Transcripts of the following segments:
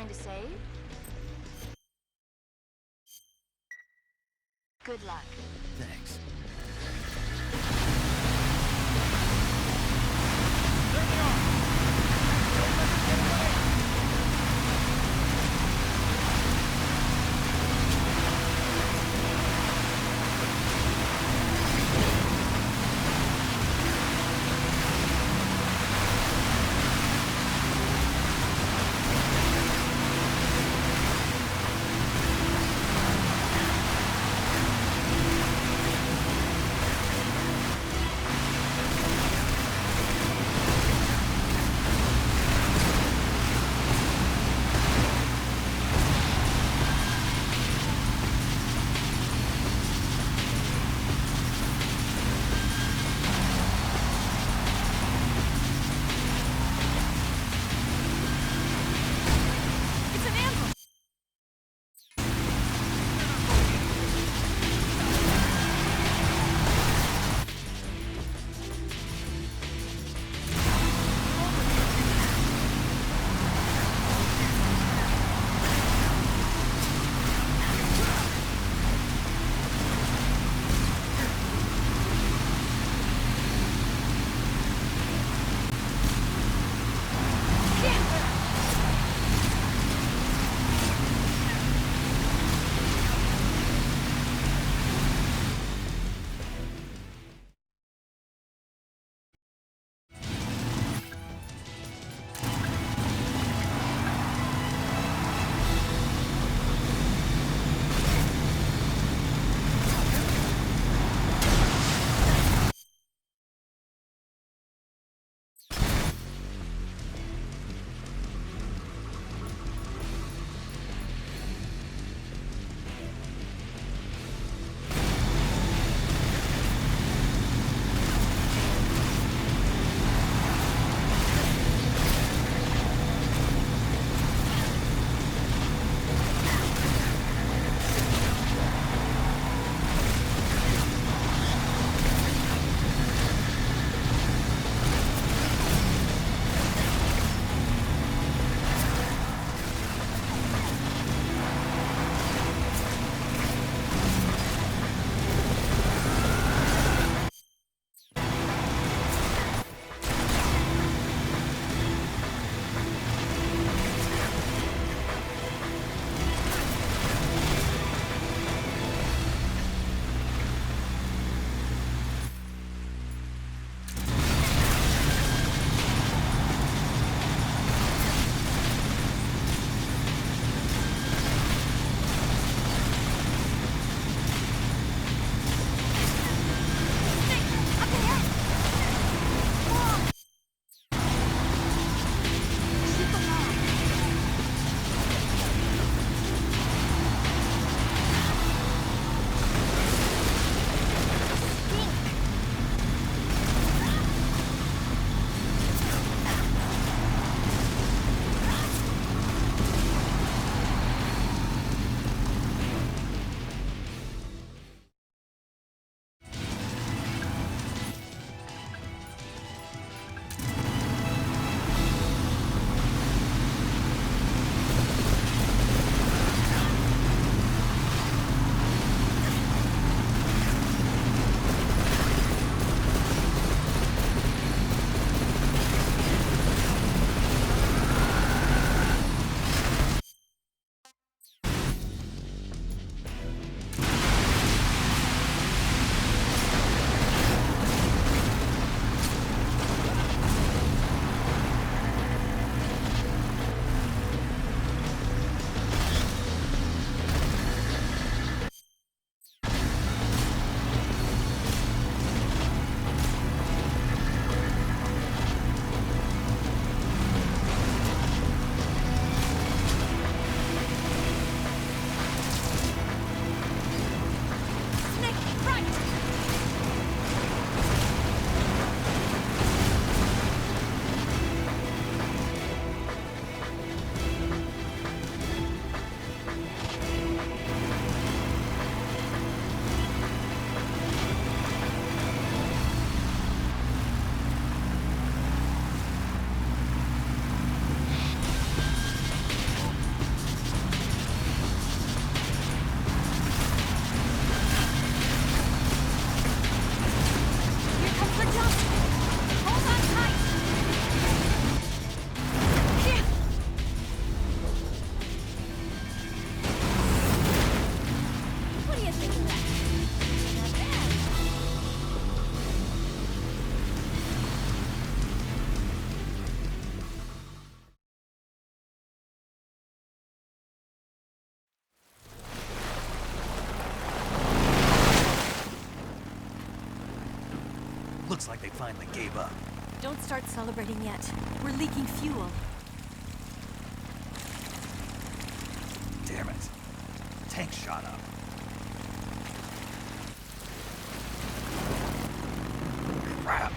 trying to say? Good luck. Thanks. There they are! Don't let them get away! Looks like they finally gave up. Don't start celebrating yet. We're leaking fuel. Damn it. Tank shot up. Crap.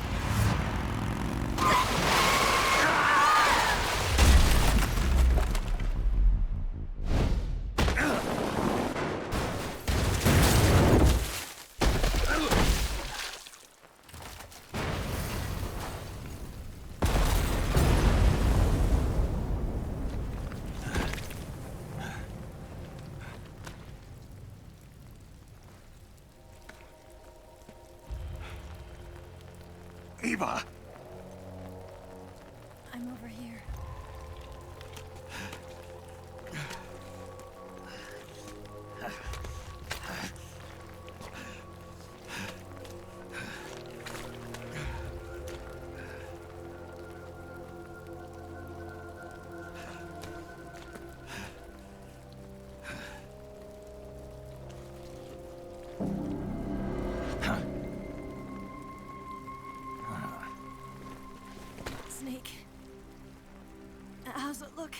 Eva! I'm over here. Snake. How's it look?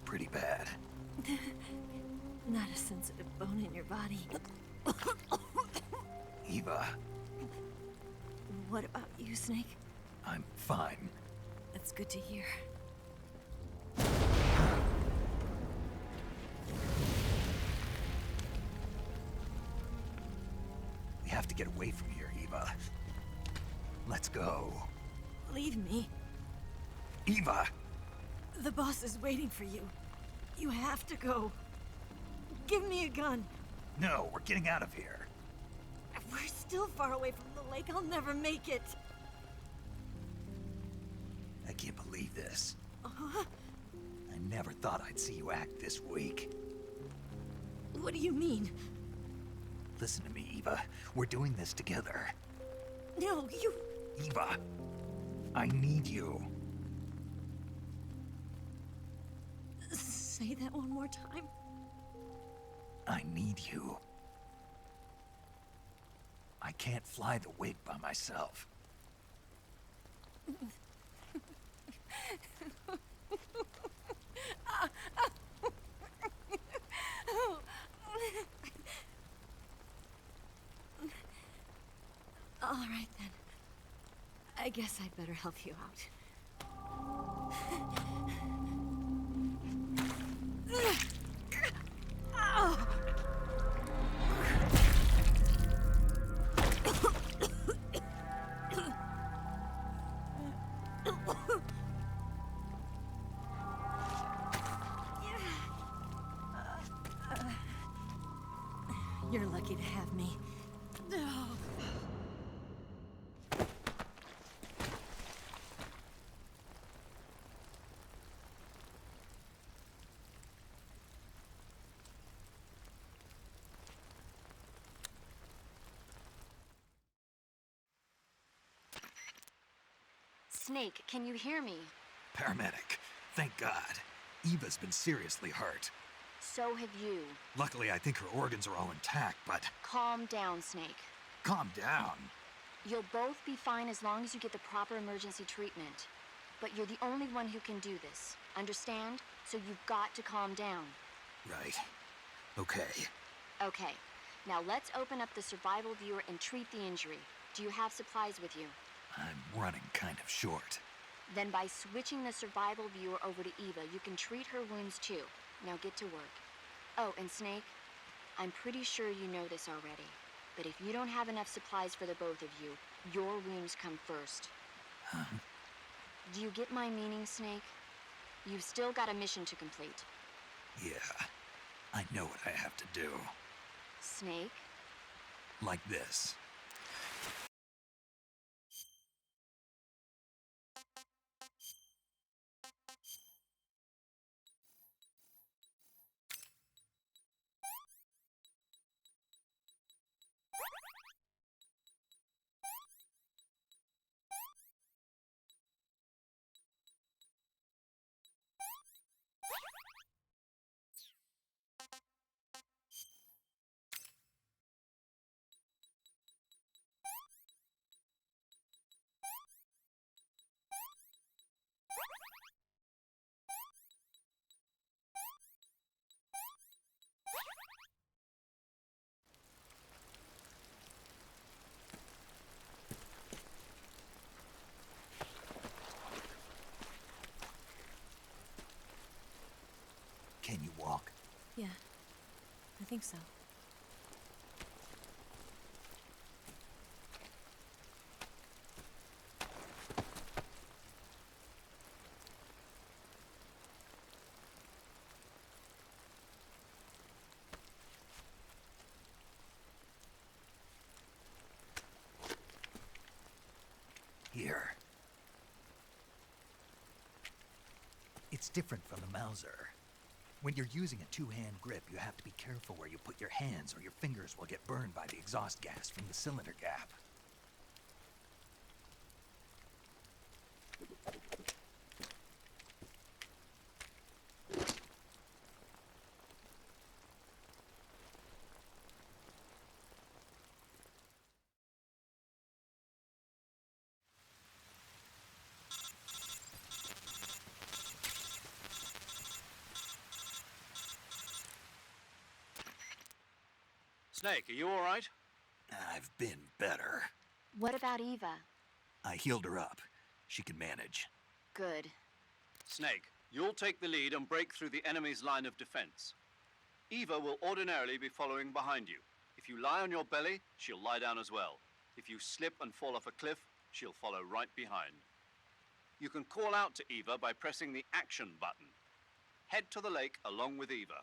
Pretty bad. Not a sensitive bone in your body. Eva, What about you, Snake? I'm fine. That's good to hear. We have to get away from here, Eva. Let's go. Leave me. Eva! The boss is waiting for you. You have to go. Give me a gun. No, we're getting out of here. We're still far away from the lake. I'll never make it. I can't believe this. I never thought I'd see you act this weak. What do you mean? Listen to me, Eva. We're doing this together. No, you... Eva, I need you. Say that one more time. I need you. I can't fly the wig by myself. All right, then. I guess I'd better help you out. You're lucky to have me. Snake, can you hear me? Paramedic. Thank God. Eva's been seriously hurt. So have you. Luckily, I think her organs are all intact, but... Calm down, Snake. Calm down. You'll both be fine as long as you get the proper emergency treatment. But you're the only one who can do this. Understand? So you've got to calm down. Right. Okay. Okay. Now let's open up the survival viewer and treat the injury. Do you have supplies with you? I'm running kind of short. Then by switching the survival viewer over to Eva, you can treat her wounds too. Now get to work. Oh, and Snake, I'm pretty sure you know this already, but if you don't have enough supplies for the both of you, your wounds come first. Huh? Do you get my meaning, Snake? You've still got a mission to complete. Yeah. I know what I have to do. Snake? Like this. Can you walk? Yeah, I think so. Here. It's different from the Mauser. When you're using a two-hand grip, you have to be careful where you put your hands or your fingers will get burned by the exhaust gas from the cylinder gap. Snake, are you all right? I've been better. What about Eva? I healed her up. She can manage. Good. Snake, you'll take the lead and break through the enemy's line of defense. Eva will ordinarily be following behind you. If you lie on your belly, she'll lie down as well. If you slip and fall off a cliff, she'll follow right behind. You can call out to Eva by pressing the action button. Head to the lake along with Eva.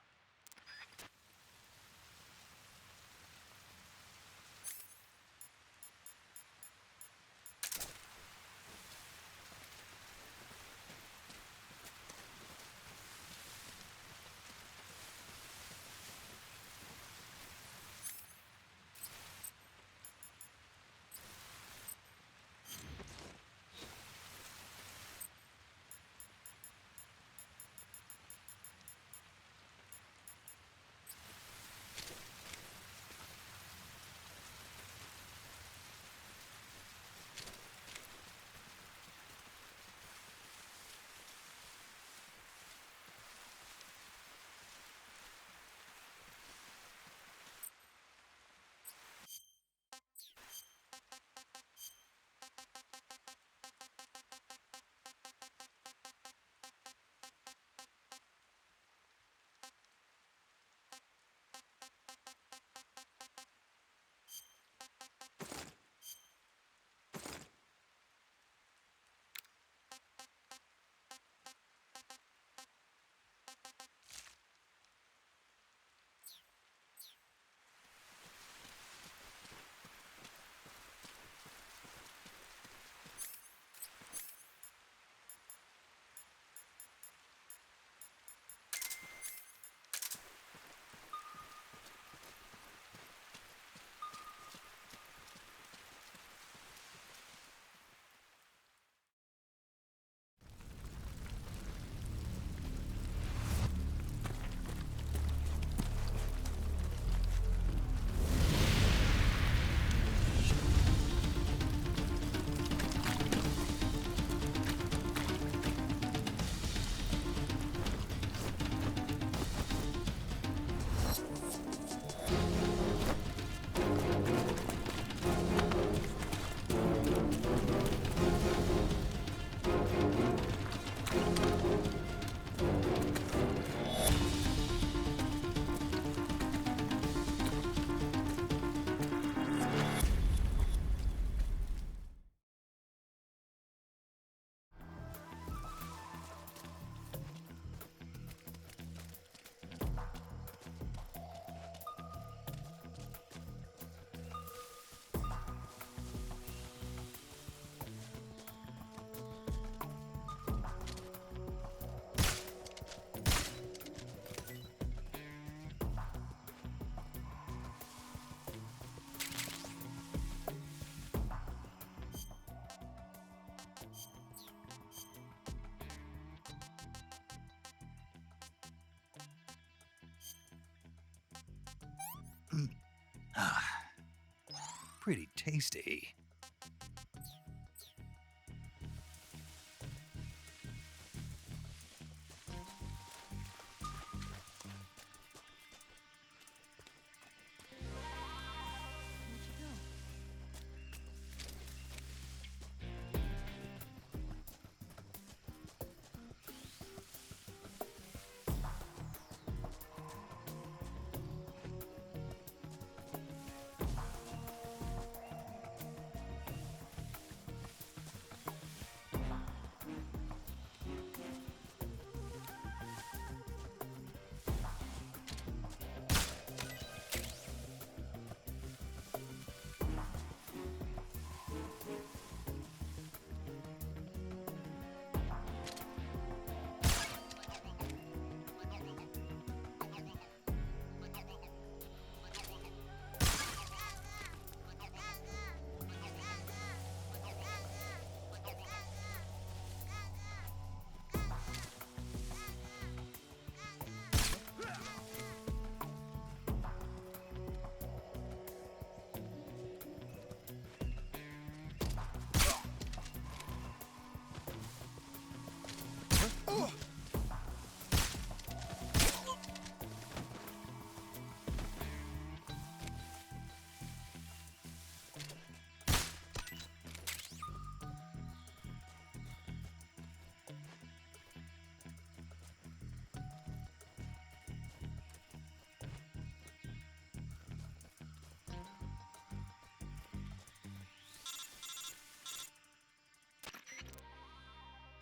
Pretty tasty.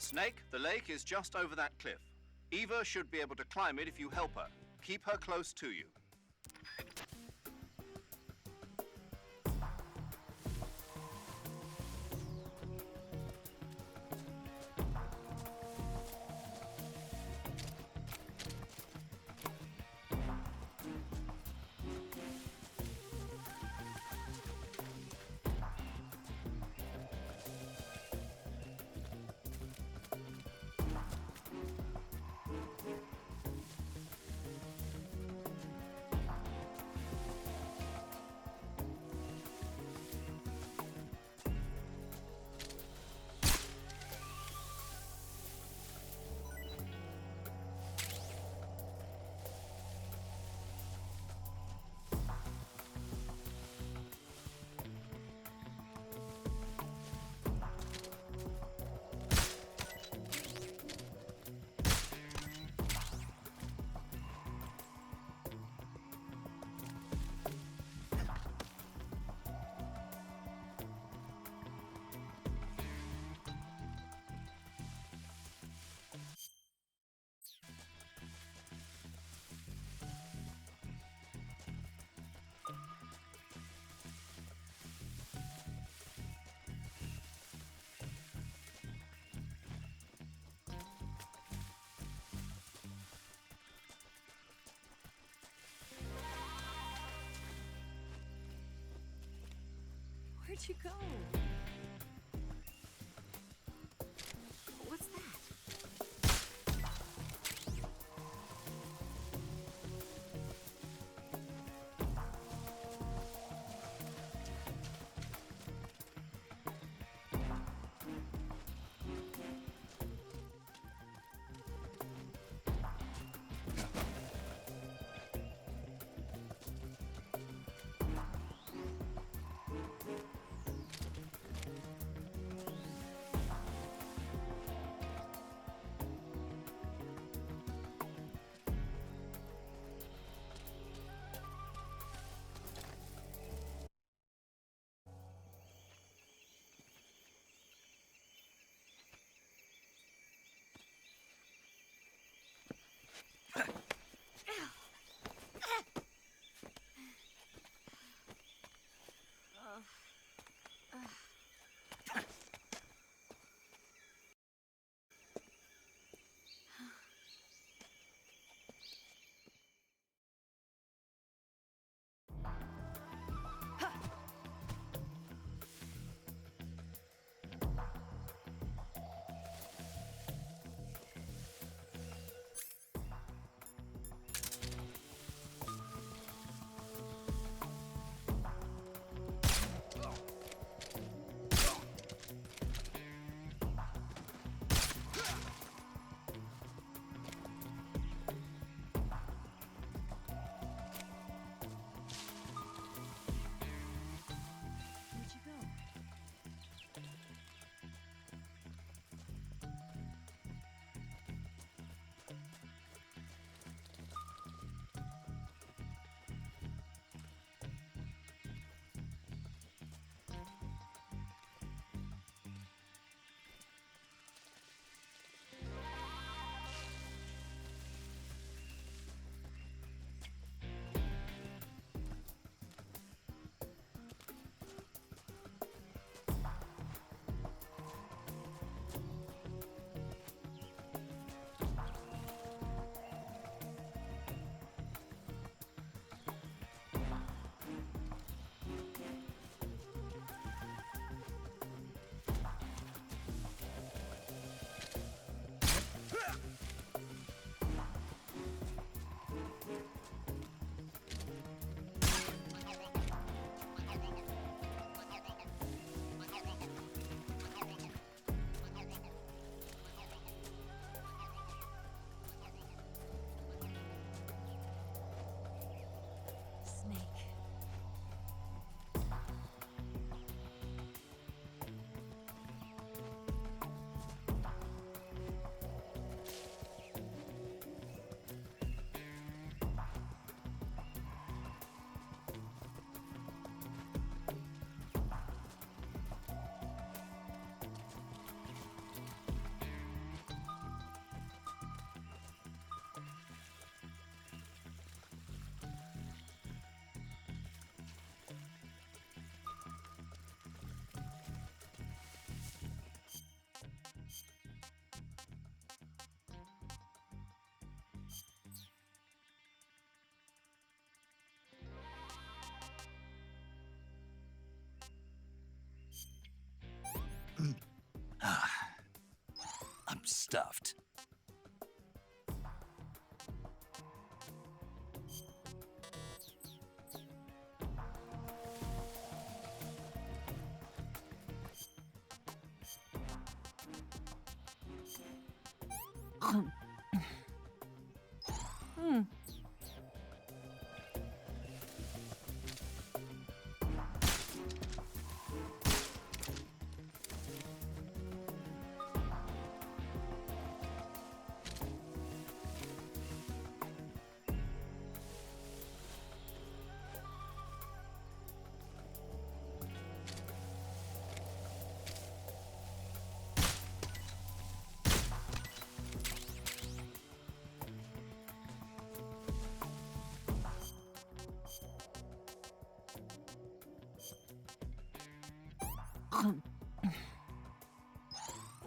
Snake, the lake is just over that cliff. Eva should be able to climb it if you help her. Keep her close to you. Where'd you go? What's that? stuffed.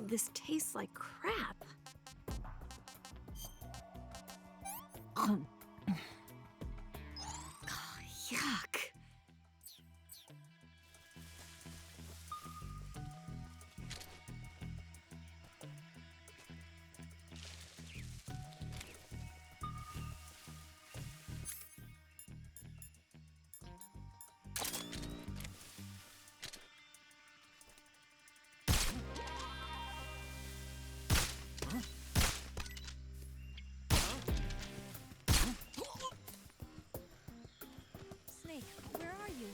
This tastes like crap. Yuck. Snake, where are you?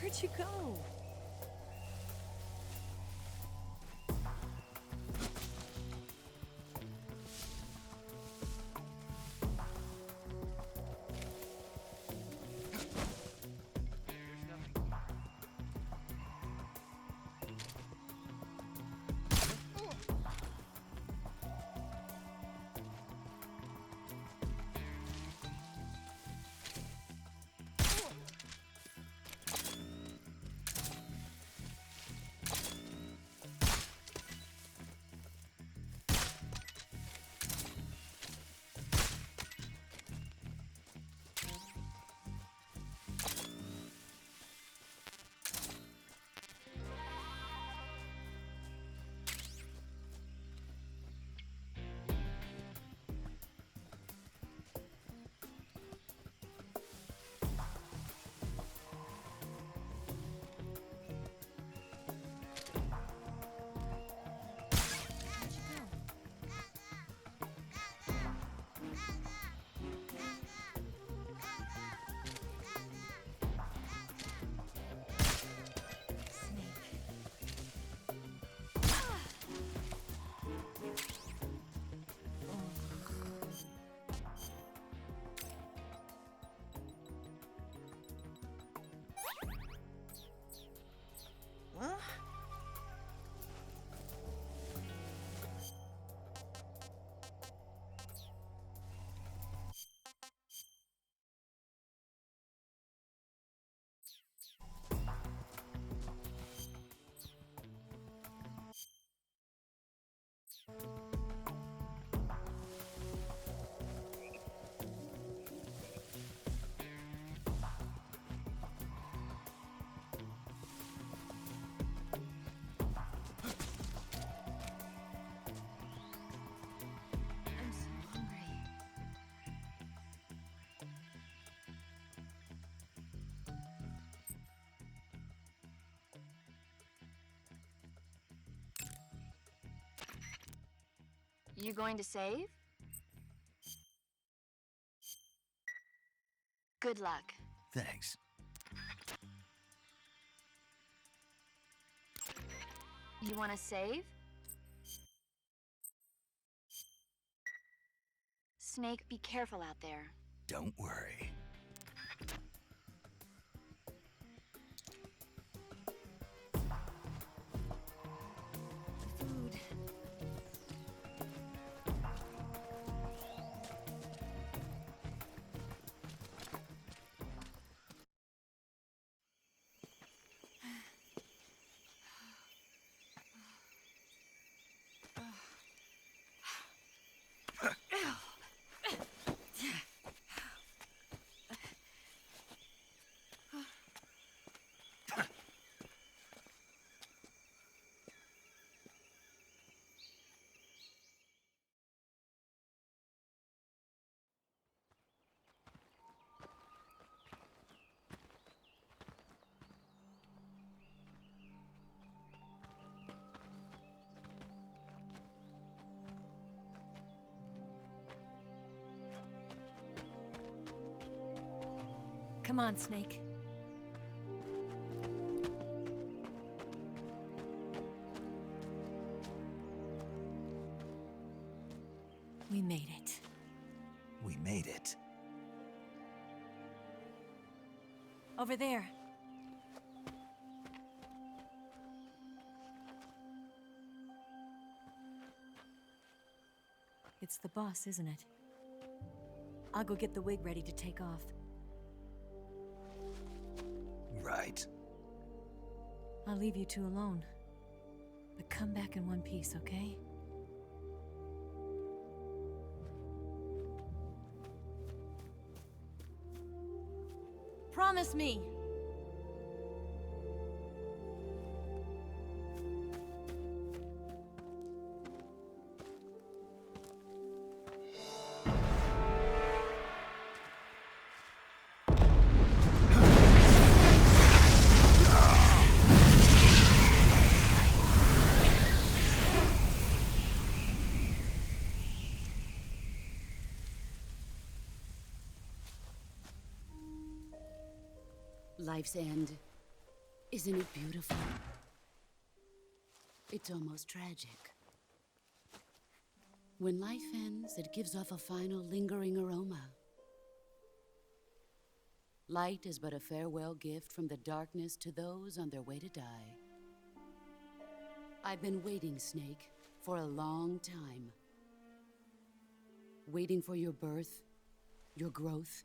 Where'd you go? You going to save? Good luck. Thanks. You want to save? Snake, be careful out there. Don't worry. Come on, Snake. We made it. We made it. Over there. It's the boss, isn't it? I'll go get the wig ready to take off. Right. I'll leave you two alone. But come back in one piece, okay? Promise me! Life's end. Isn't it beautiful? It's almost tragic. When life ends, it gives off a final lingering aroma. Light is but a farewell gift from the darkness to those on their way to die. I've been waiting, Snake, for a long time. Waiting for your birth, your growth,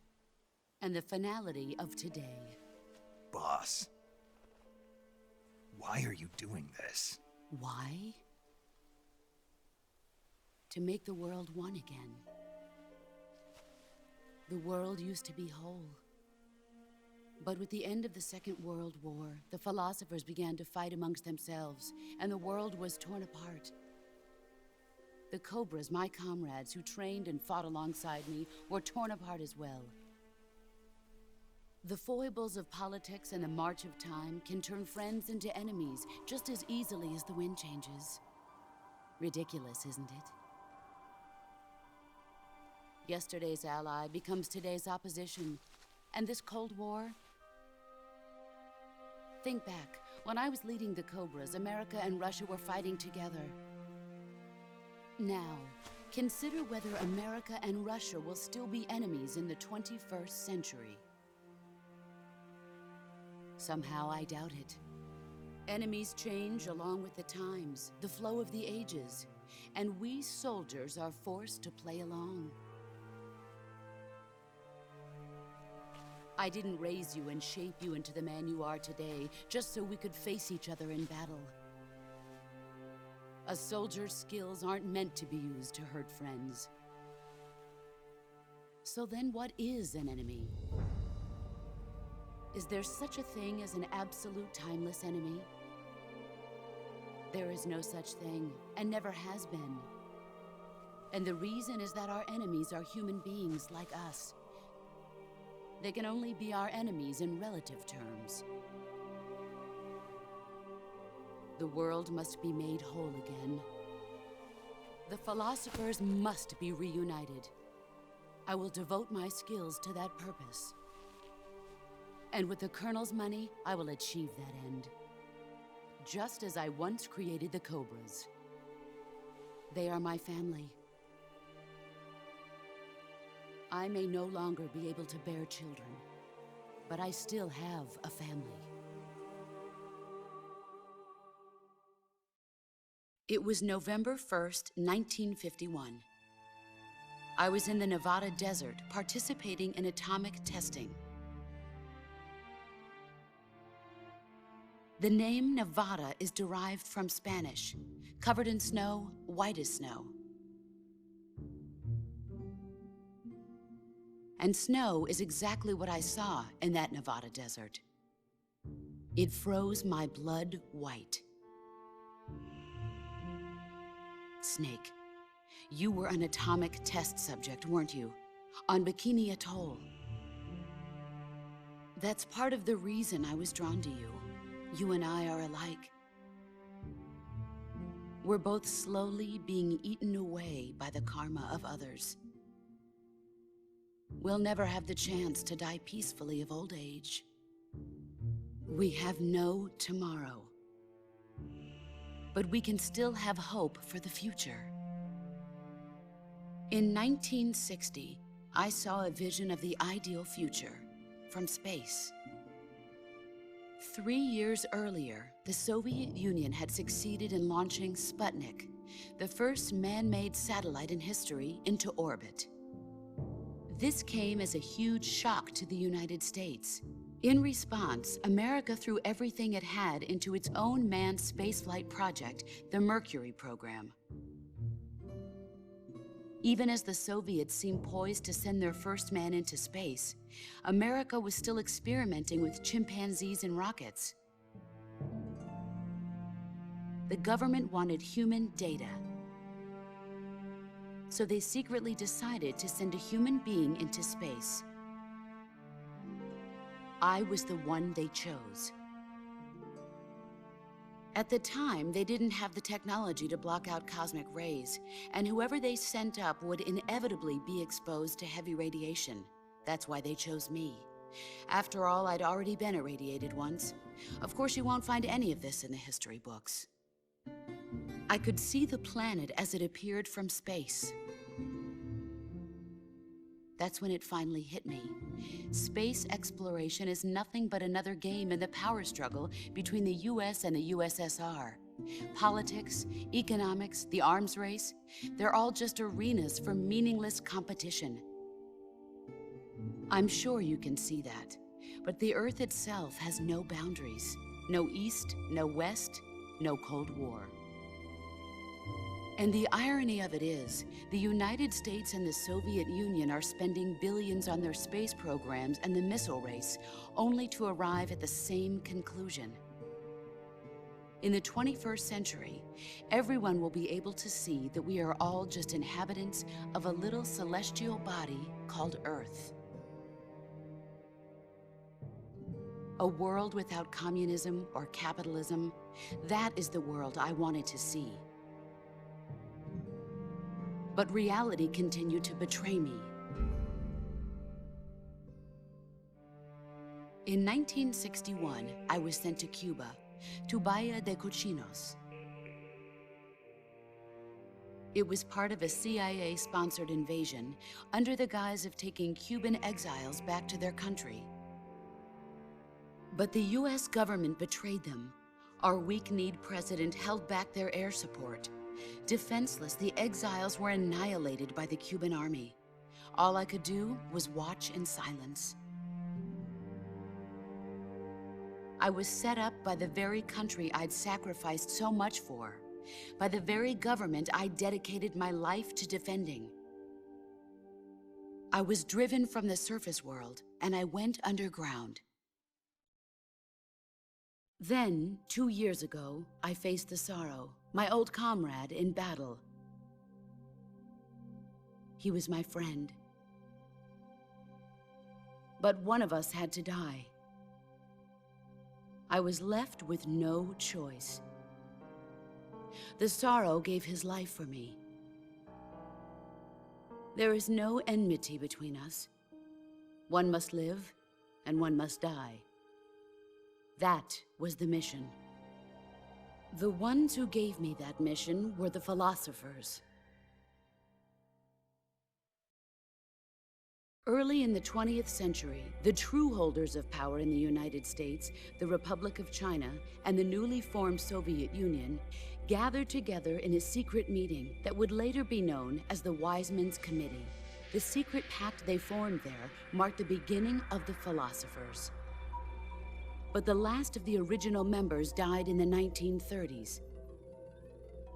and the finality of today. Boss. Why are you doing this? Why? To make the world one again. The world used to be whole. But with the end of the Second World War, the philosophers began to fight amongst themselves, and the world was torn apart. The Cobras, my comrades who trained and fought alongside me, were torn apart as well. The foibles of politics and the march of time can turn friends into enemies just as easily as the wind changes. Ridiculous, isn't it? Yesterday's ally becomes today's opposition. And this Cold War? Think back. When I was leading the Cobras, America and Russia were fighting together. Now, consider whether America and Russia will still be enemies in the 21st century. Somehow I doubt it. Enemies change along with the times, the flow of the ages, and we soldiers are forced to play along. I didn't raise you and shape you into the man you are today just so we could face each other in battle. A soldier's skills aren't meant to be used to hurt friends. So then what is an enemy? Is there such a thing as an absolute timeless enemy? There is no such thing, and never has been. And the reason is that our enemies are human beings like us. They can only be our enemies in relative terms. The world must be made whole again. The philosophers must be reunited. I will devote my skills to that purpose. And with the Colonel's money, I will achieve that end. Just as I once created the Cobras. They are my family. I may no longer be able to bear children, but I still have a family. It was November 1st, 1951. I was in the Nevada desert participating in atomic testing. The name Nevada is derived from Spanish, covered in snow, white as snow. And snow is exactly what I saw in that Nevada desert. It froze my blood white. Snake, you were an atomic test subject, weren't you? On Bikini Atoll. That's part of the reason I was drawn to you. You and I are alike. We're both slowly being eaten away by the karma of others. we'll never have the chance to die peacefully of old age. We have no tomorrow. But we can still have hope for the future. In 1960, I saw a vision of the ideal future from space. 3 years earlier, the Soviet Union had succeeded in launching Sputnik, the first man-made satellite in history, into orbit. This came as a huge shock to the United States. In response, America threw everything it had into its own manned spaceflight project, the Mercury program. Even as the Soviets seemed poised to send their first man into space, America was still experimenting with chimpanzees and rockets. The government wanted human data. So they secretly decided to send a human being into space. I was the one they chose. At the time, they didn't have the technology to block out cosmic rays, and whoever they sent up would inevitably be exposed to heavy radiation. That's why they chose me. After all, I'd already been irradiated once. Of course, you won't find any of this in the history books. I could see the planet as it appeared from space. That's when it finally hit me. Space exploration is nothing but another game in the power struggle between the US and the USSR. Politics, economics, the arms race, they're all just arenas for meaningless competition. I'm sure you can see that, but the Earth itself has no boundaries. No East, no West, no Cold War. And the irony of it is, the United States and the Soviet Union are spending billions on their space programs and the missile race, only to arrive at the same conclusion. In the 21st century, everyone will be able to see that we are all just inhabitants of a little celestial body called Earth. A world without communism or capitalism, that is the world I wanted to see. But reality continued to betray me. In 1961, I was sent to Cuba, to Bahia de Cochinos. It was part of a CIA-sponsored invasion under the guise of taking Cuban exiles back to their country. But the US government betrayed them. Our weak-kneed president held back their air support. Defenseless, the exiles were annihilated by the Cuban army. All I could do was watch in silence. I was set up by the very country I'd sacrificed so much for, by the very government I dedicated my life to defending. I was driven from the surface world, and I went underground. Then, 2 years ago, I faced the sorrow, my old comrade in battle. He was my friend. But one of us had to die. I was left with no choice. The sorrow gave his life for me. There is no enmity between us. One must live, and one must die. That was the mission. The ones who gave me that mission were the philosophers. Early in the 20th century, the true holders of power in the United States, the Republic of China, and the newly formed Soviet Union gathered together in a secret meeting that would later be known as the Wise Men's Committee. The secret pact they formed there marked the beginning of the philosophers. But the last of the original members died in the 1930s.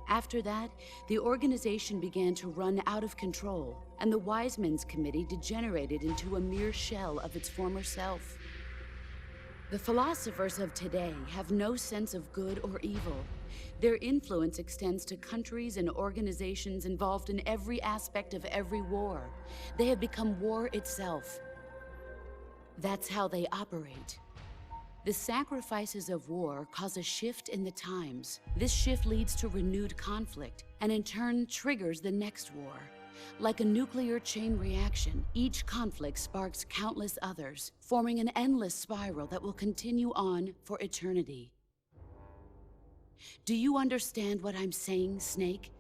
After that, the organization began to run out of control, and the Wise Men's Committee degenerated into a mere shell of its former self. The philosophers of today have no sense of good or evil. Their influence extends to countries and organizations involved in every aspect of every war. They have become war itself. That's how they operate. The sacrifices of war cause a shift in the times. This shift leads to renewed conflict, and in turn triggers the next war. Like a nuclear chain reaction, each conflict sparks countless others, forming an endless spiral that will continue on for eternity. Do you understand what I'm saying, Snake?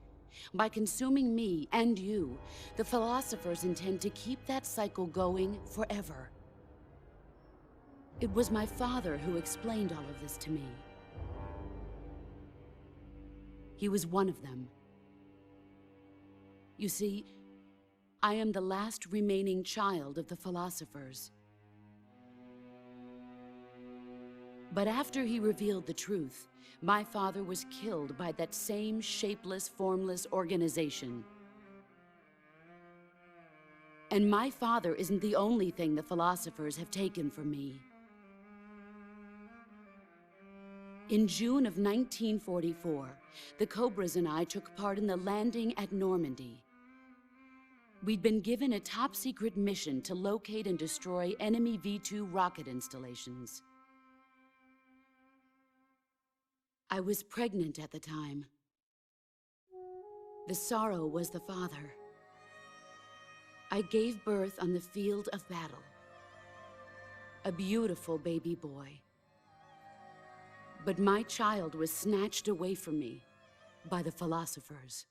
By consuming me and you, the philosophers intend to keep that cycle going forever. It was my father who explained all of this to me. He was one of them. You see, I am the last remaining child of the philosophers. But after he revealed the truth, my father was killed by that same shapeless, formless organization. And my father isn't the only thing the philosophers have taken from me. In June of 1944, the Cobras and I took part in the landing at Normandy. We'd been given a top-secret mission to locate and destroy enemy V-2 rocket installations. I was pregnant at the time. The sorrow was the father. I gave birth on the field of battle. A beautiful baby boy. But my child was snatched away from me by the philosophers.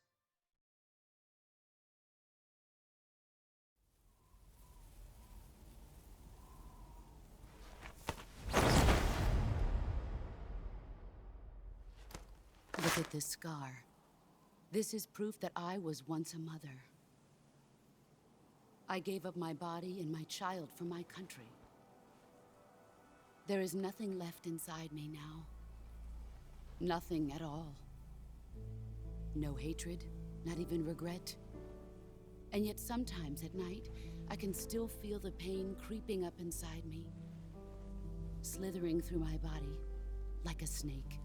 Look at this scar. This is proof that I was once a mother. I gave up my body and my child for my country. There is nothing left inside me now. Nothing at all. No hatred, not even regret. And yet sometimes at night, I can still feel the pain creeping up inside me, slithering through my body like a snake.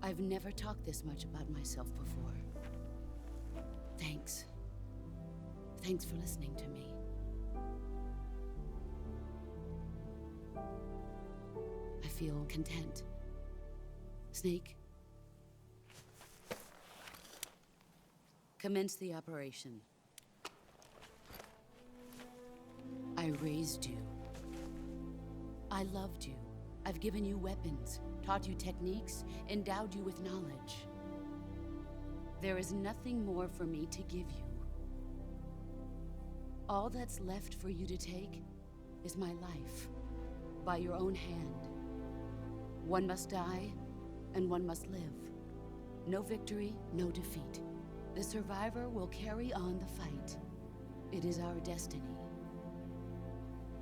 I've never talked this much about myself before. Thanks. Thanks for listening to me. I feel content. Snake? Commence the operation. I raised you. I loved you. I've given you weapons, taught you techniques, endowed you with knowledge. There is nothing more for me to give you. All that's left for you to take is my life, by your own hand. One must die, and one must live. No victory, no defeat. The survivor will carry on the fight. It is our destiny.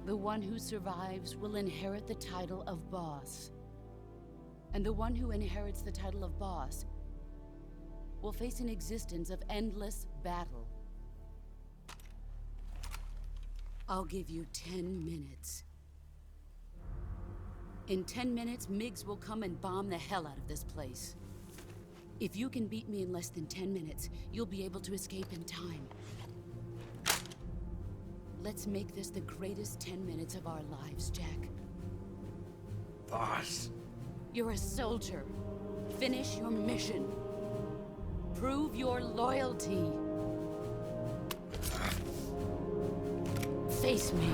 The one who survives will inherit the title of boss. And the one who inherits the title of boss will face an existence of endless battle. I'll give you 10 minutes. In 10 minutes, MiGs will come and bomb the hell out of this place. If you can beat me in less than 10 minutes, you'll be able to escape in time. Let's make this the greatest 10 minutes of our lives, Jack. Boss. You're a soldier. Finish your mission. Prove your loyalty. Face me.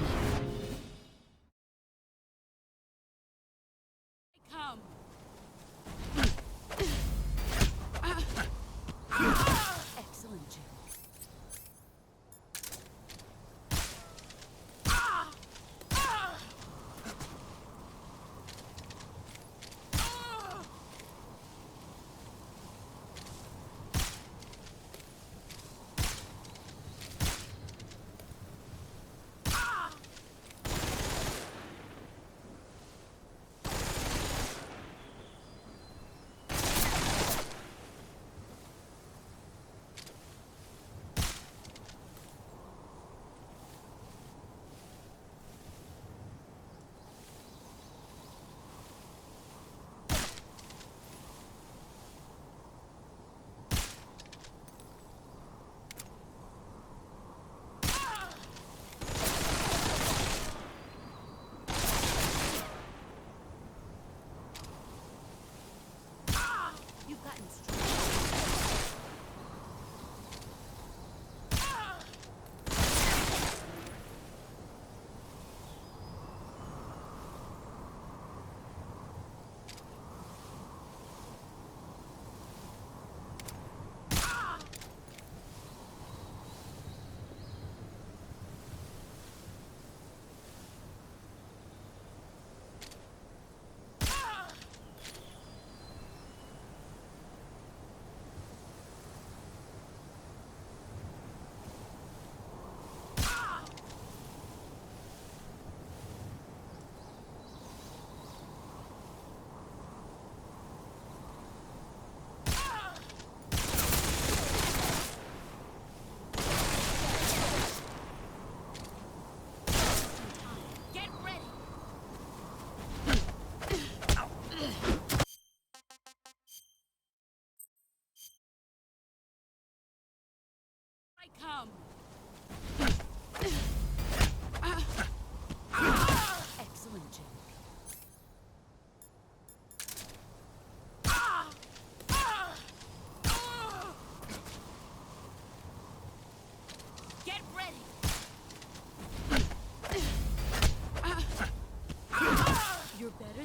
Come. Excellent, Jack.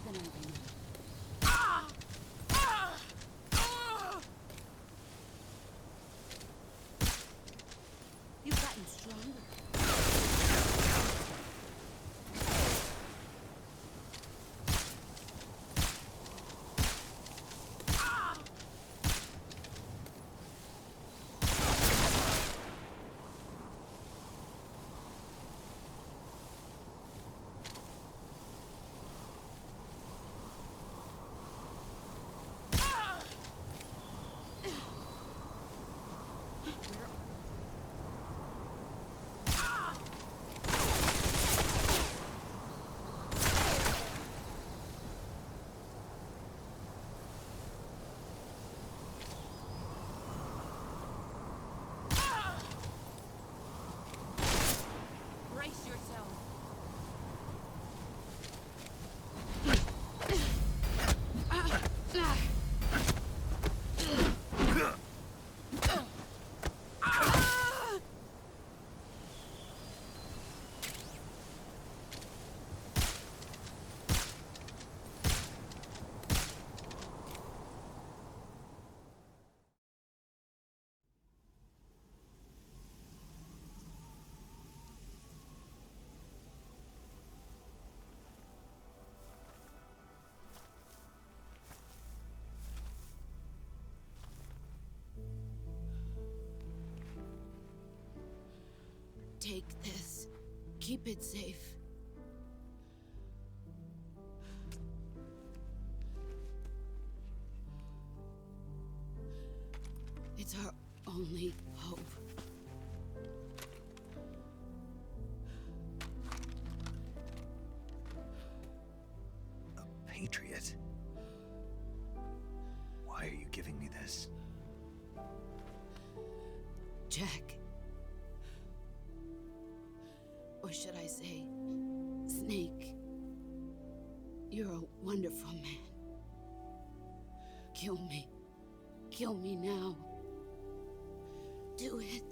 than I remember. You've gotten stronger. Brace yourself. Take this. Keep it safe. It's our only hope. A patriot? Why are you giving me this? Jack. Or should I say, Snake? You're a wonderful man. Kill me. Kill me now. Do it.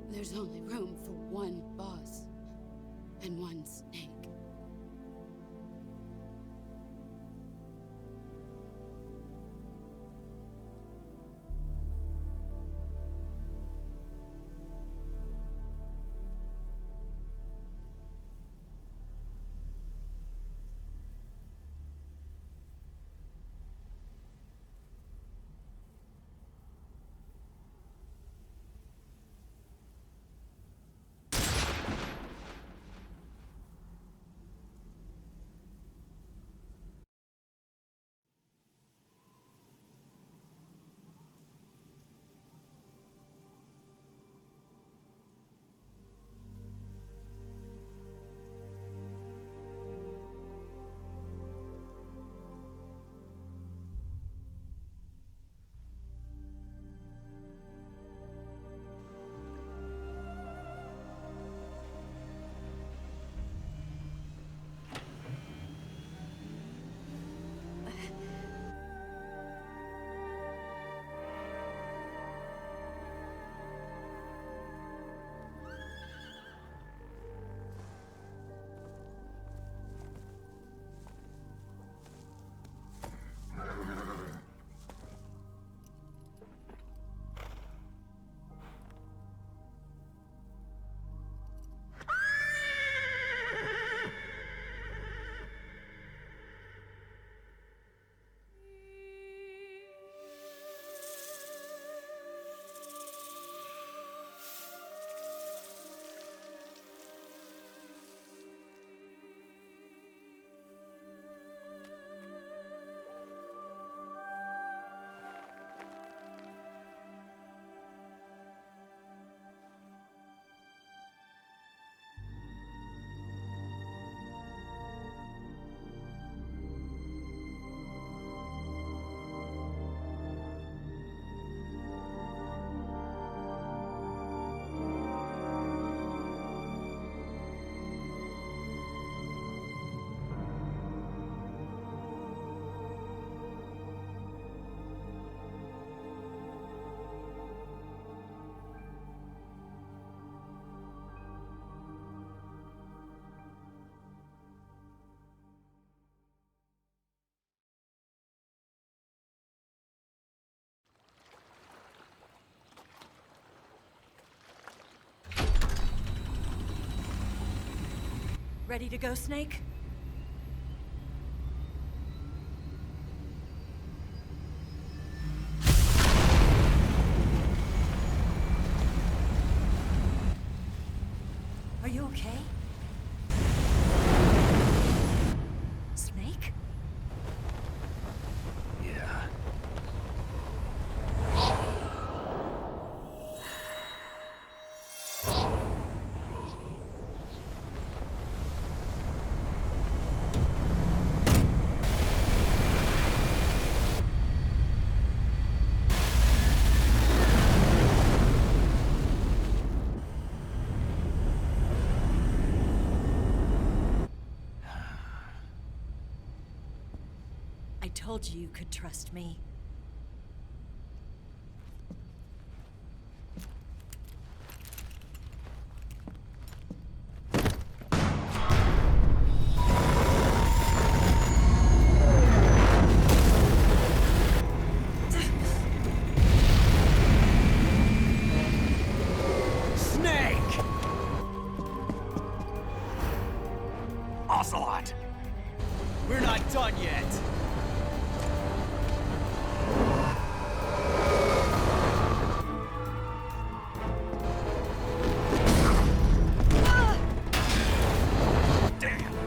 There's only room for one boss and one Snake. Ready to go, Snake? Are you okay? Snake? Yeah. I told you you could trust me. Snake! Ocelot! We're not done yet. Damn!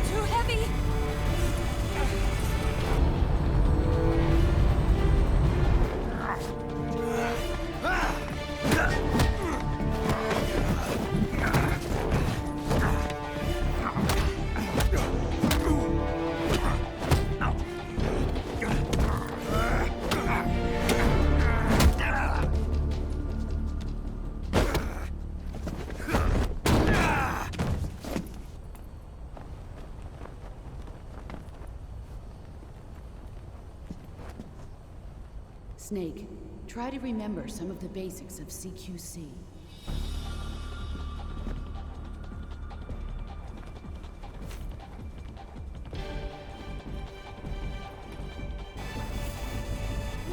Too heavy! Snake, try to remember some of the basics of CQC.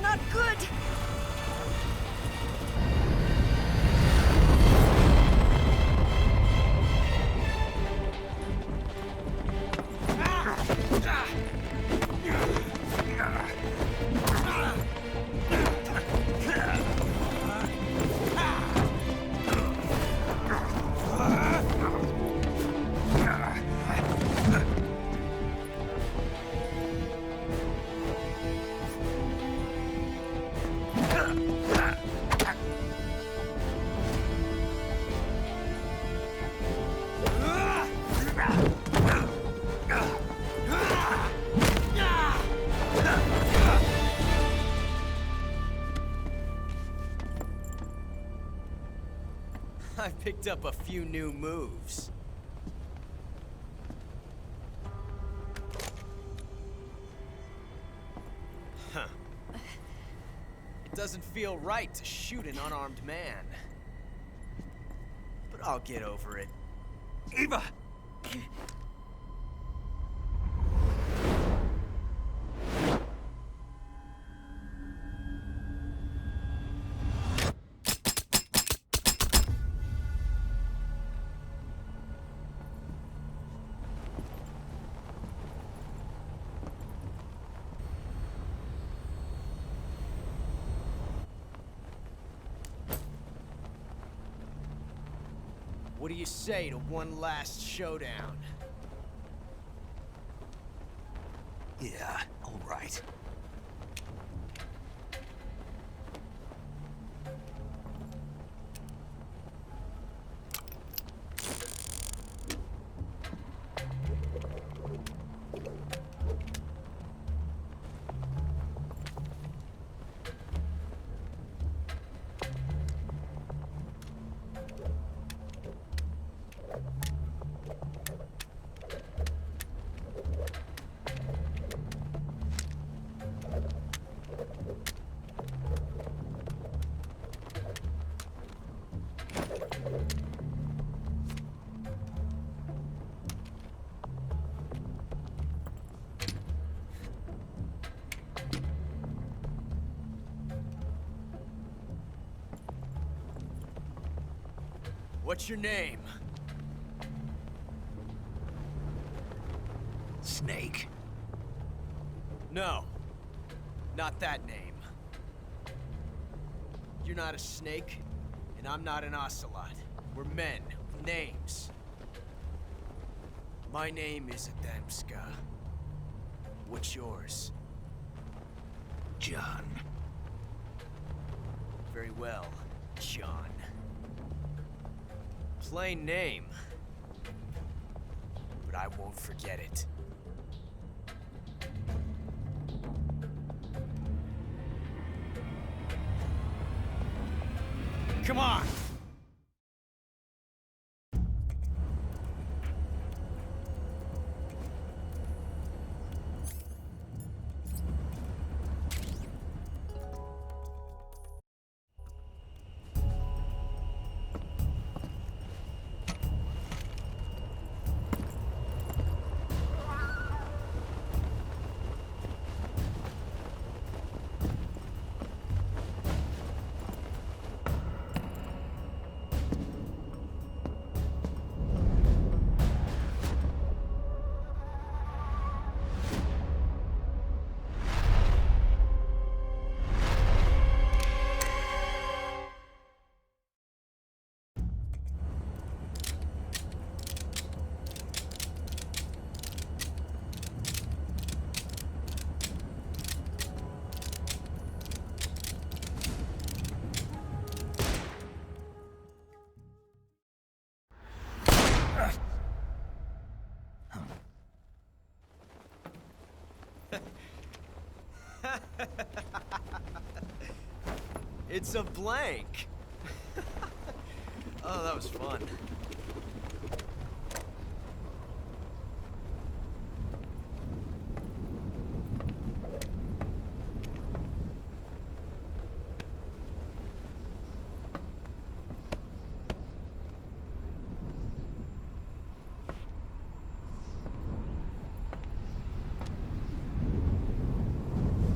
Not good! I picked up a few new moves. Huh. It doesn't feel right to shoot an unarmed man. But I'll get over it. Eva! What do you say to one last showdown? Yeah, all right. What's your name? Snake. No. Not that name. You're not a snake, and I'm not an ocelot. We're men with names. My name is Adamska. What's yours? John. Very well, John. Plain name. But I won't forget it. Come on! It's a blank. Oh, that was fun.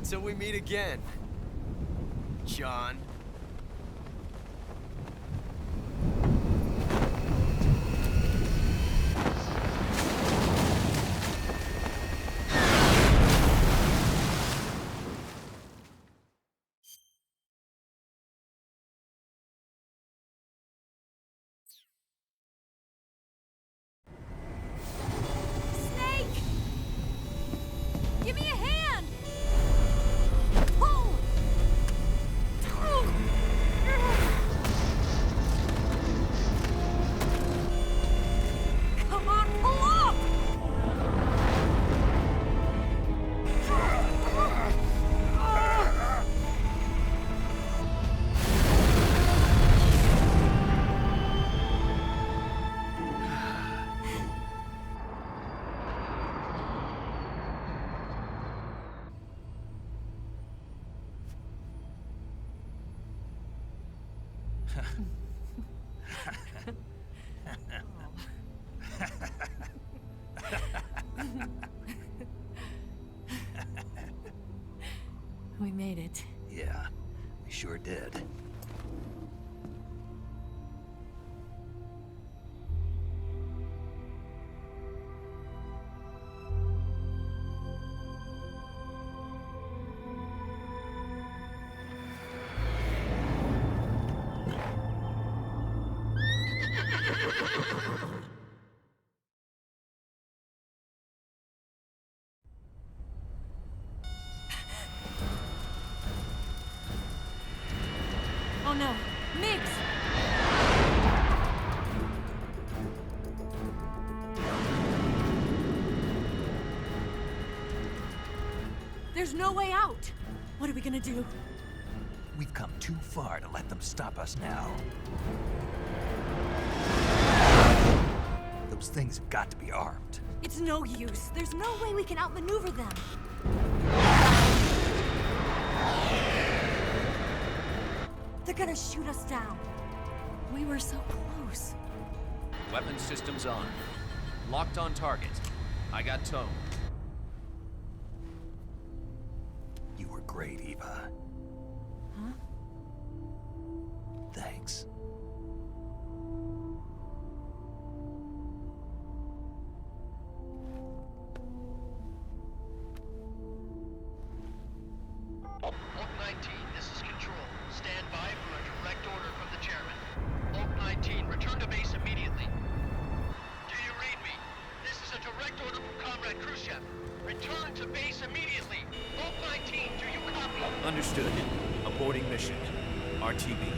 Till we meet again, John. Snake! Give me a hand! Pull! Come on, pull up! We made it. Yeah, we sure did. Oh no, Migs! There's no way out! What are we gonna do? We've come too far to let them stop us now. Those things have got to be armed. It's no use. There's no way we can outmaneuver them. They're gonna shoot us down. We were so close. Weapon systems on. Locked on target. I got tone. You were great, Eva. Huh? Thanks. Return to base immediately. Both my team, do you copy? Understood. Aborting mission. RTB.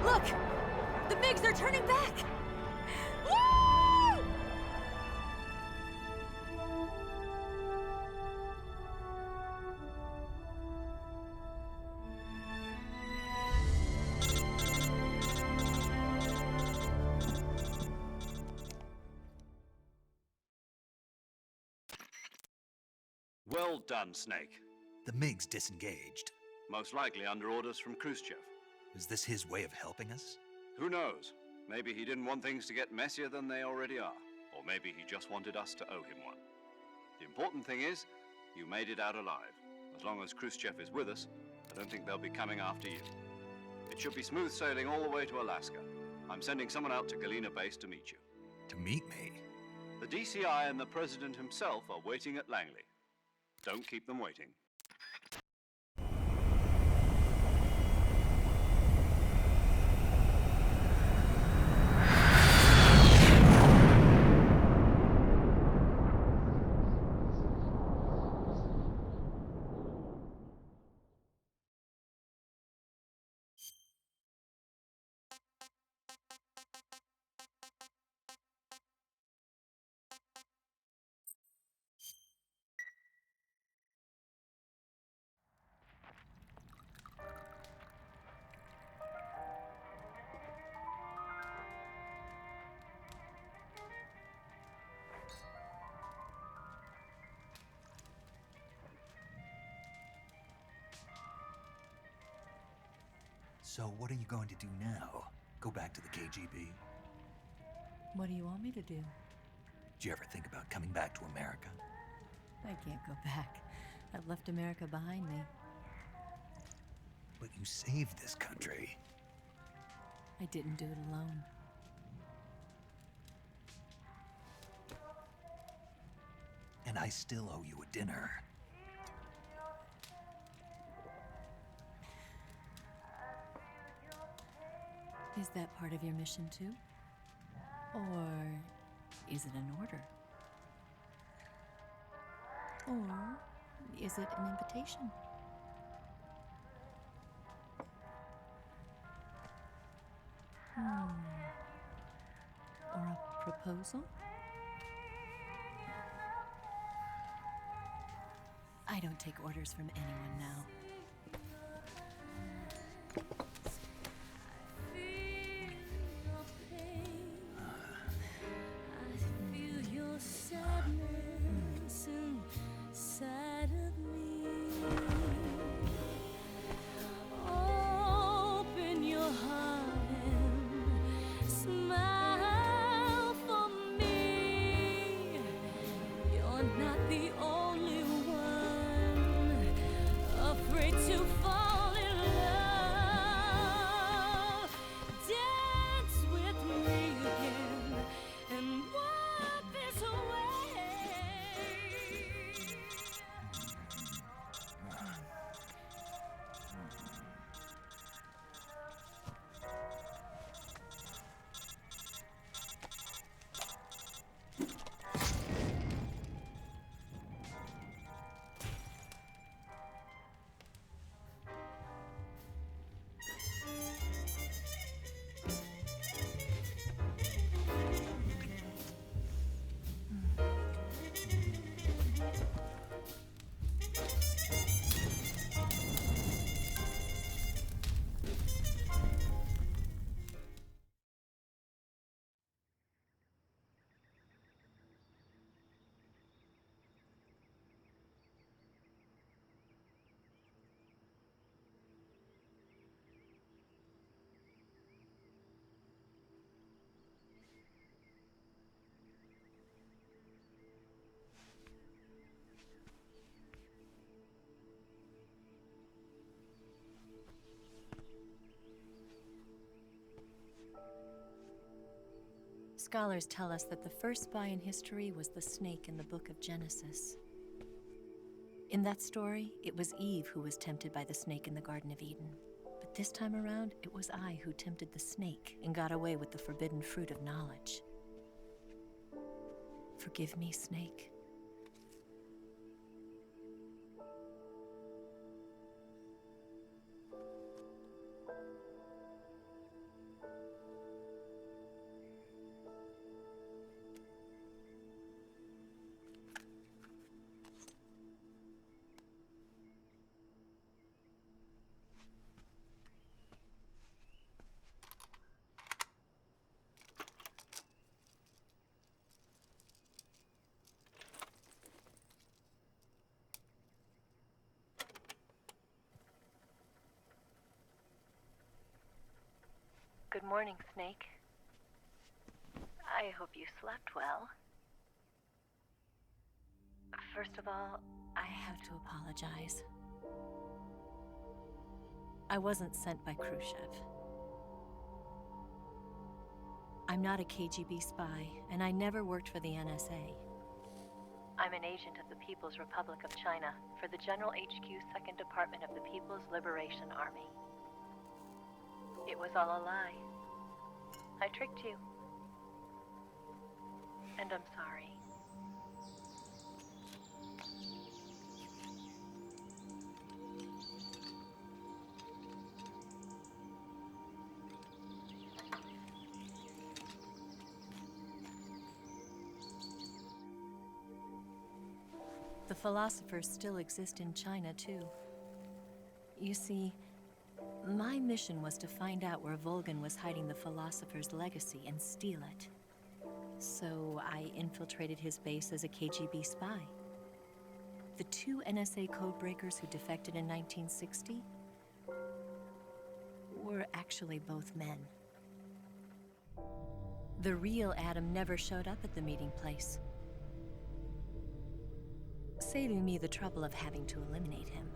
Look! The MiGs are turning back! Woo! Well done, Snake. The MiGs disengaged. Most likely under orders from Khrushchev. Is this his way of helping us? Who knows? Maybe he didn't want things to get messier than they already are. Or maybe he just wanted us to owe him one. The important thing is, you made it out alive. As long as Khrushchev is with us, I don't think they'll be coming after you. It should be smooth sailing all the way to Alaska. I'm sending someone out to Galena Base to meet you. To meet me? The DCI and the President himself are waiting at Langley. Don't keep them waiting. So what are you going to do now? Go back to the KGB? What do you want me to do? Did you ever think about coming back to America? I can't go back. I've left America behind me. But you saved this country. I didn't do it alone. And I still owe you a dinner. Is that part of your mission too? Or is it an order? Or is it an invitation? Or a proposal? I don't take orders from anyone now. Scholars tell us that the first spy in history was the snake in the book of Genesis. In that story, it was Eve who was tempted by the snake in the Garden of Eden. But this time around, it was I who tempted the snake and got away with the forbidden fruit of knowledge. Forgive me, Snake. Good morning, Snake. I hope you slept well. First of all, I have to apologize. I wasn't sent by Khrushchev. I'm not a KGB spy, and I never worked for the NSA. I'm an agent of the People's Republic of China for the General HQ 2nd Department of the People's Liberation Army. It was all a lie. I tricked you. And I'm sorry. The philosophers still exist in China, too. You see, my mission was to find out where Volgan was hiding the philosopher's legacy and steal it. So I infiltrated his base as a KGB spy. The 2 NSA codebreakers who defected in 1960 were actually both men. The real Adam never showed up at the meeting place, saving me the trouble of having to eliminate him.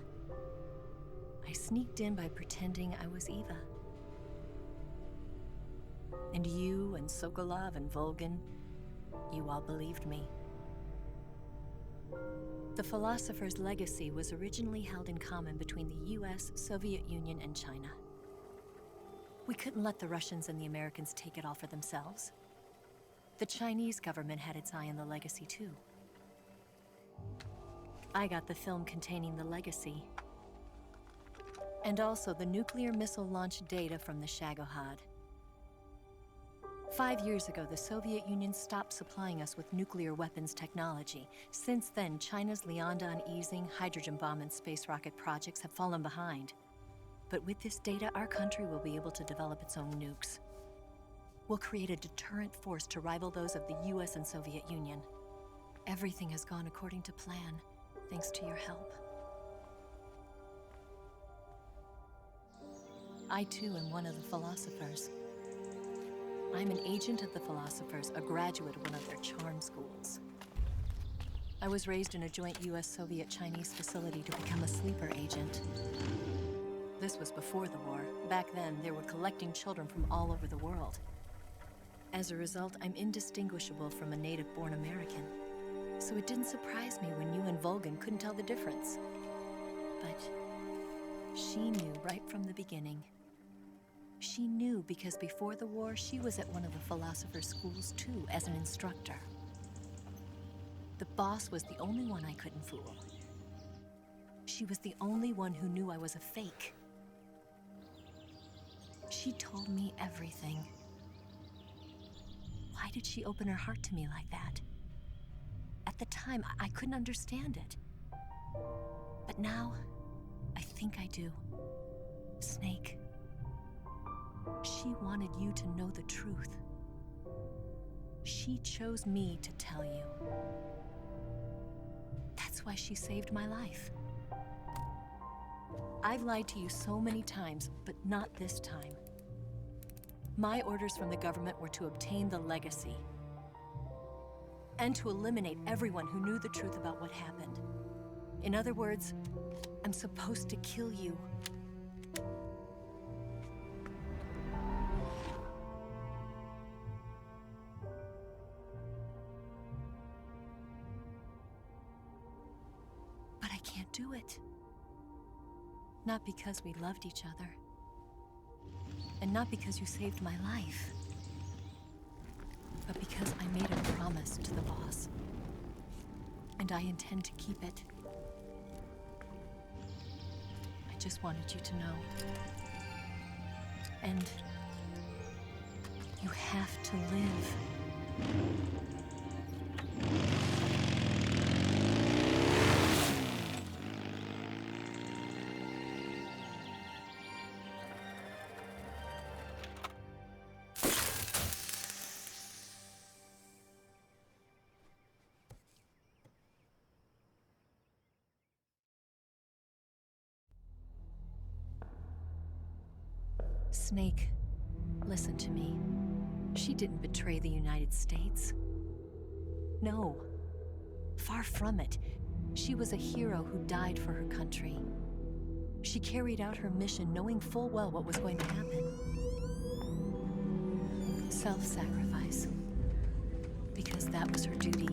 I sneaked in by pretending I was Eva. And you and Sokolov and Volgan, you all believed me. The philosopher's legacy was originally held in common between the US, Soviet Union, and China. We couldn't let the Russians and the Americans take it all for themselves. The Chinese government had its eye on the legacy too. I got the film containing the legacy, and also the nuclear missile launch data from the Shagohod. 5 years ago, the Soviet Union stopped supplying us with nuclear weapons technology. Since then, China's Liaodong easing, hydrogen bomb, and space rocket projects have fallen behind. But with this data, our country will be able to develop its own nukes. We'll create a deterrent force to rival those of the US and Soviet Union. Everything has gone according to plan, thanks to your help. I too am one of the philosophers. I'm an agent of the philosophers, a graduate of one of their charm schools. I was raised in a joint US-Soviet-Chinese facility to become a sleeper agent. This was before the war. Back then, they were collecting children from all over the world. As a result, I'm indistinguishable from a native-born American. So it didn't surprise me when you and Volgan couldn't tell the difference. But she knew right from the beginning. She knew because before the war, she was at one of the philosopher's schools too, as an instructor. The boss was the only one I couldn't fool. She was the only one who knew I was a fake. She told me everything. Why did she open her heart to me like that? At the time, I couldn't understand it. But now, I think I do. Snake. She wanted you to know the truth. She chose me to tell you. That's why she saved my life. I've lied to you so many times, but not this time. My orders from the government were to obtain the legacy and to eliminate everyone who knew the truth about what happened. In other words, I'm supposed to kill you. But I can't do it. Not because we loved each other. And not because you saved my life. but because I made a promise to the boss. And I intend to keep it. I just wanted you to know. And you have to live. Snake, listen to me. She didn't betray the United States. No, far from it. She was a hero who died for her country. She carried out her mission knowing full well what was going to happen. Self-sacrifice. Because that was her duty.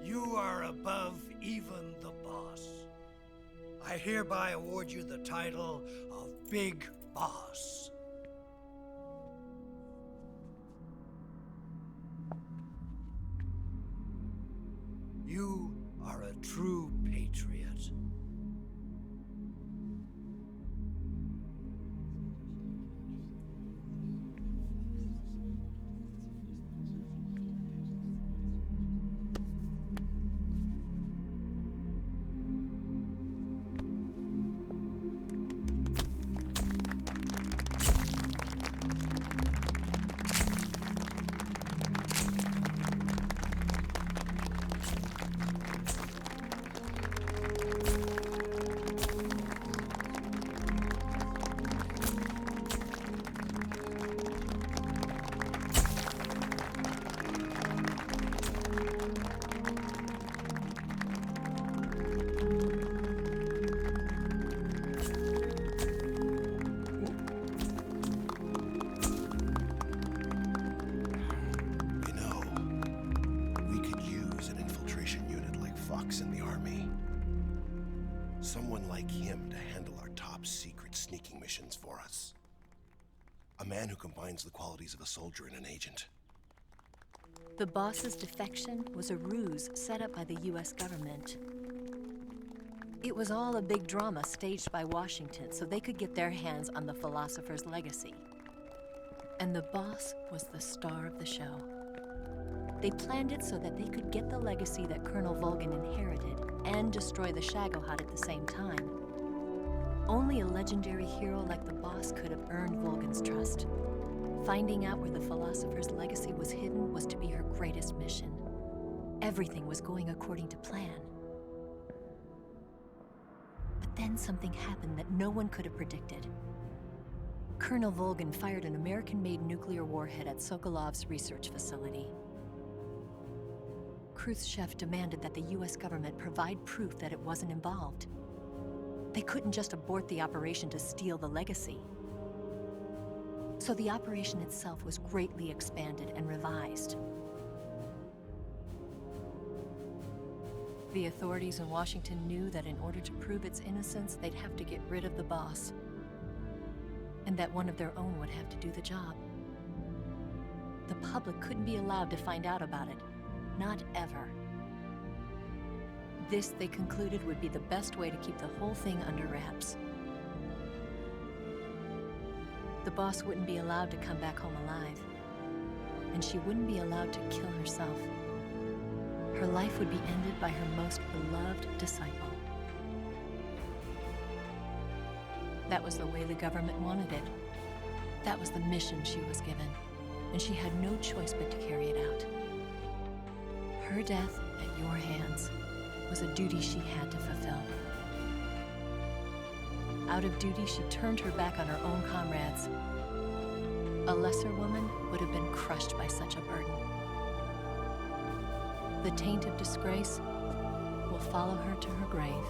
You are above even the boss. I hereby award you the title of Big Boss. You are a true patriot. In the army. Someone like him to handle our top secret sneaking missions for us. A man who combines the qualities of a soldier and an agent. The boss's defection was a ruse set up by the US government. It was all a big drama staged by Washington so they could get their hands on the philosopher's legacy. And the boss was the star of the show. They planned it so that they could get the legacy that Colonel Volgin inherited and destroy the Shagohod at the same time. Only a legendary hero like the boss could have earned Volgin's trust. Finding out where the philosopher's legacy was hidden was to be her greatest mission. Everything was going according to plan. But then something happened that no one could have predicted. Colonel Volgin fired an American-made nuclear warhead at Sokolov's research facility. Khrushchev demanded that the US government provide proof that it wasn't involved. They couldn't just abort the operation to steal the legacy. So the operation itself was greatly expanded and revised. The authorities in Washington knew that in order to prove its innocence, they'd have to get rid of the boss, and that one of their own would have to do the job. The public couldn't be allowed to find out about it. Not ever. This, they concluded, would be the best way to keep the whole thing under wraps. The boss wouldn't be allowed to come back home alive, and she wouldn't be allowed to kill herself. Her life would be ended by her most beloved disciple. That was the way the government wanted it. That was the mission she was given, and she had no choice but to carry it out. Her death at your hands was a duty she had to fulfill. Out of duty, she turned her back on her own comrades. A lesser woman would have been crushed by such a burden. The taint of disgrace will follow her to her grave.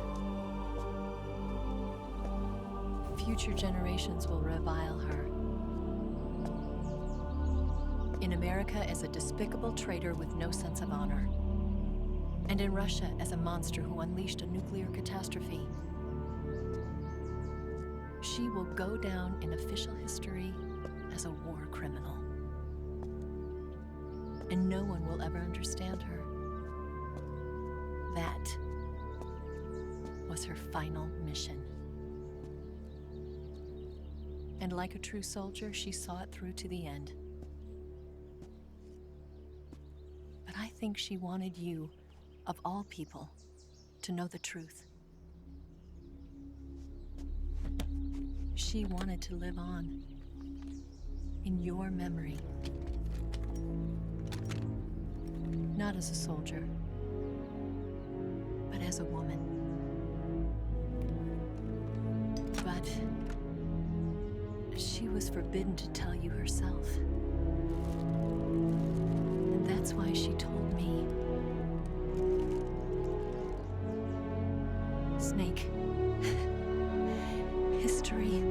Future generations will revile her. In America as a despicable traitor with no sense of honor. And in Russia as a monster who unleashed a nuclear catastrophe. She will go down in official history as a war criminal. And no one will ever understand her. That was her final mission. And like a true soldier, she saw it through to the end. But I think she wanted you, of all people, to know the truth. She wanted to live on in your memory. Not as a soldier, but as a woman. But she was forbidden to tell you herself. And that's why she told me. Snake, history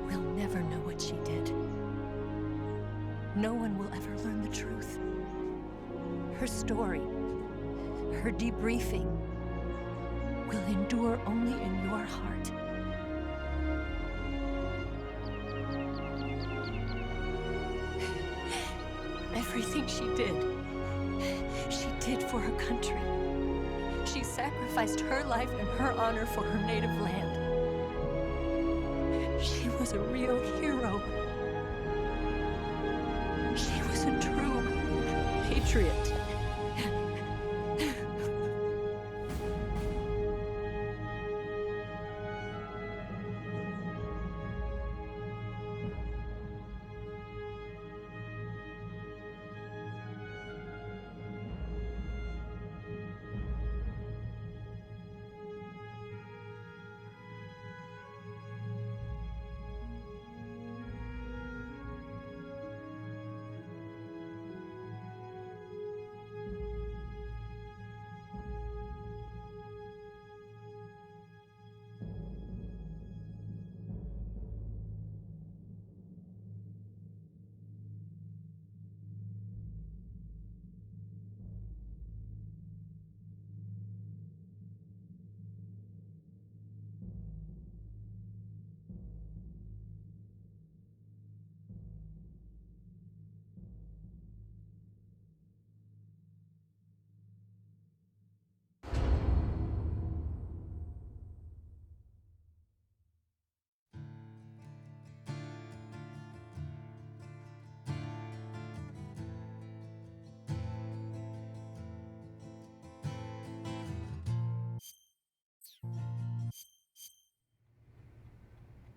will never know what she did. No one will ever learn the truth. Her story, her debriefing, will endure only in your heart. Everything she did for her country. She sacrificed her life and her honor for her native land. She was a real hero. She was a true patriot.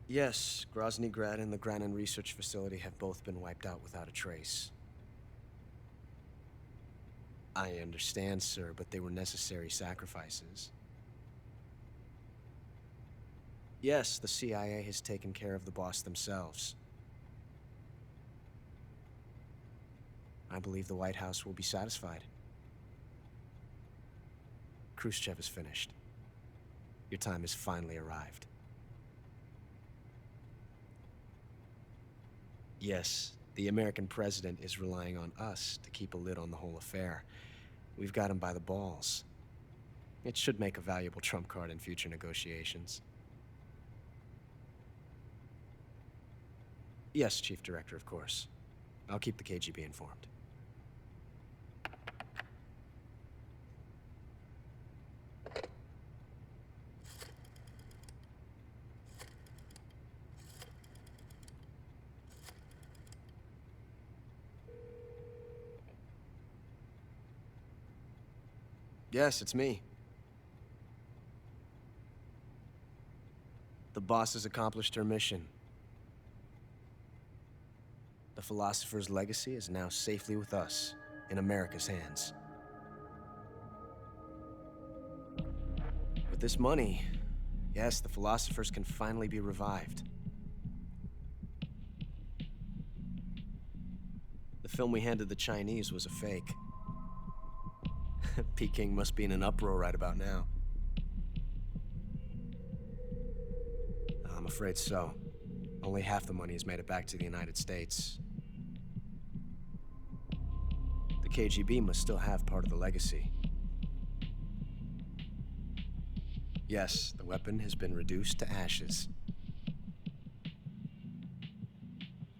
Yes, Grozny Grad and the Granin Research Facility have both been wiped out without a trace. I understand, sir, but they were necessary sacrifices. Yes, the CIA has taken care of the boss themselves. I believe the White House will be satisfied. Khrushchev is finished. Your time has finally arrived. Yes, the American president is relying on us to keep a lid on the whole affair. We've got him by the balls. It should make a valuable trump card in future negotiations. Yes, Chief Director, of course. I'll keep the KGB informed. Yes, it's me. The boss has accomplished her mission. The philosopher's legacy is now safely with us, in America's hands. With this money, yes, the philosophers can finally be revived. The film we handed the Chinese was a fake. Peking must be in an uproar right about now. I'm afraid so. Only half the money has made it back to the United States. The KGB must still have part of the legacy. Yes, the weapon has been reduced to ashes.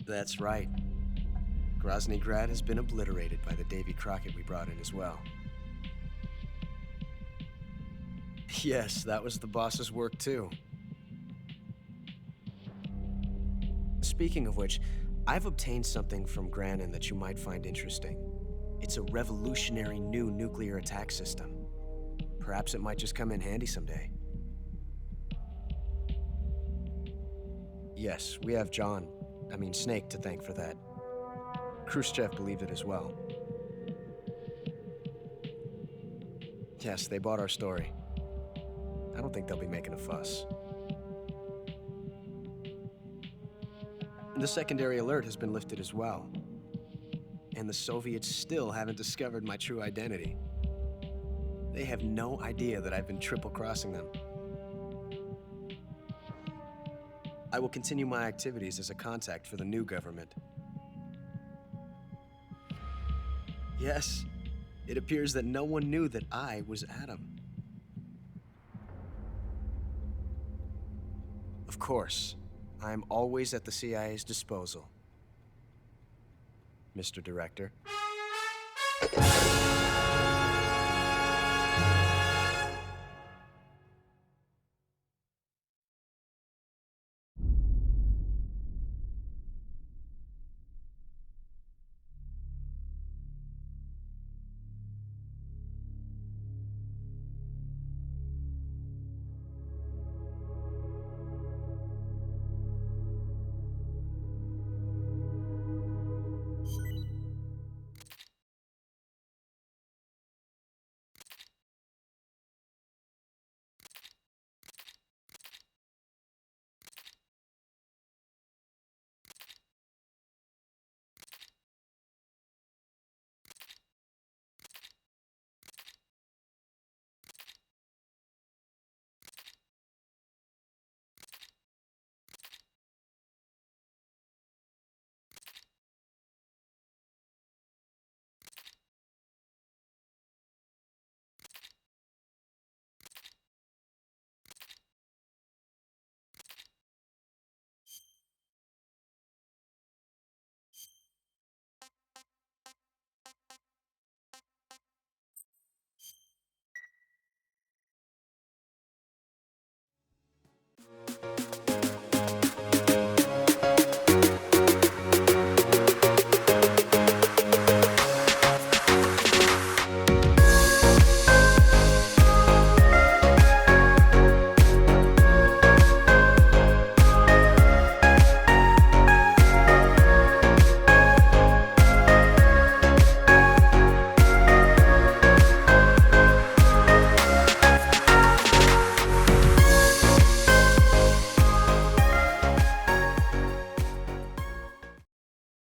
That's right. Grozny Grad has been obliterated by the Davy Crockett we brought in as well. Yes, that was the boss's work too. Speaking of which, I've obtained something from Granin that you might find interesting. It's a revolutionary new nuclear attack system. Perhaps it might just come in handy someday. Yes, we have Snake to thank for that. Khrushchev believed it as well. Yes, they bought our story. I don't think they'll be making a fuss. The secondary alert has been lifted as well. And the Soviets still haven't discovered my true identity. They have no idea that I've been triple-crossing them. I will continue my activities as a contact for the new government. Yes, it appears that no one knew that I was Adam. Of course, I'm always at the CIA's disposal, Mr. Director.